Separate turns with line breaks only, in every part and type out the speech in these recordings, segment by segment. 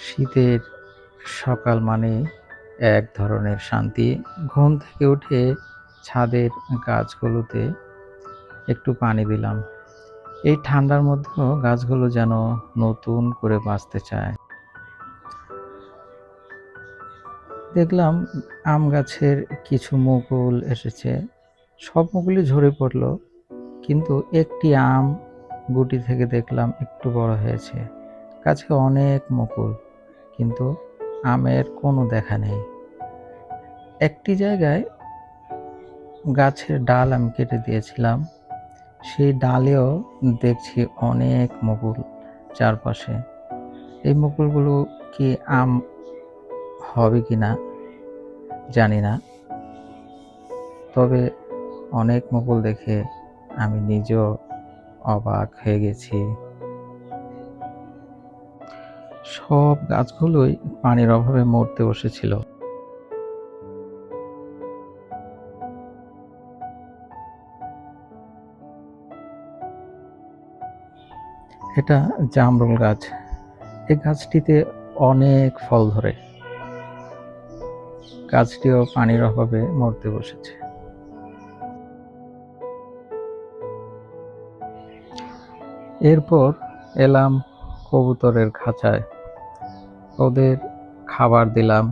শীতের সকাল মানে এক ধরনের শান্তি। ঘুম থেকে উঠে ছাদের গাছগুলোতে একটু পানি দিলাম। এই ঠান্ডার মধ্যেও গাছগুলো যেন নতুন করে বাঁচতে চায়। দেখলাম আম গাছের কিছু মুকুল এসেছে। সব মুকুলই ঝরে পড়ল, কিন্তু একটি আম গুটি থেকে দেখলাম একটু বড় হয়েছে। গাছে অনেক মুকুল, কিন্তু আমের কোনো দেখা নেই। একটি জায়গায় গাছের ডাল আমি কেটে দিয়েছিলাম, সেই ডালেও দেখছি অনেক মুকুল চারপাশে। এই মুকুলগুলো কি আম হবে কিনা জানি না, তবে অনেক মুকুল দেখে আমি নিজেও অবাক হয়ে গেছি। সব গাছগুলোই পানির অভাবে মরতে বসেছিল। এটা জামরুল গাছ। এই গাছটিতে অনেক ফল ধরে। গাছটিও পানির অভাবে মরতে বসেছে। এরপর এলাম কবুতরের খাঁচায়, ওদের খাবার দিলাম।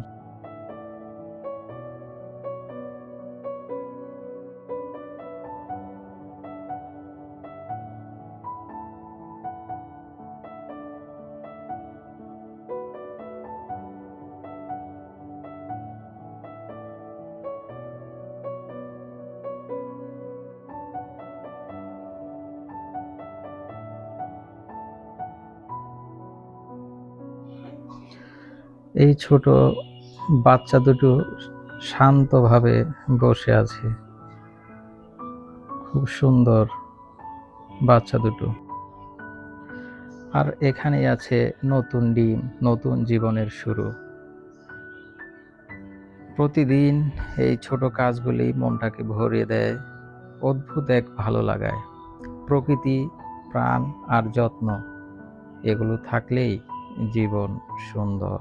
এই ছোট বাচ্চা দুটো শান্তভাবে বসে আছে। খুব সুন্দর বাচ্চা দুটো। আর এখানেই আছে নতুন ডিম, নতুন জীবনের শুরু। প্রতিদিন এই ছোট কাজগুলি মনটাকে ভরিয়ে দেয় অদ্ভুত এক ভালো লাগায়। প্রকৃতি, প্রাণ আর যত্ন, এগুলো থাকলেই জীবন সুন্দর।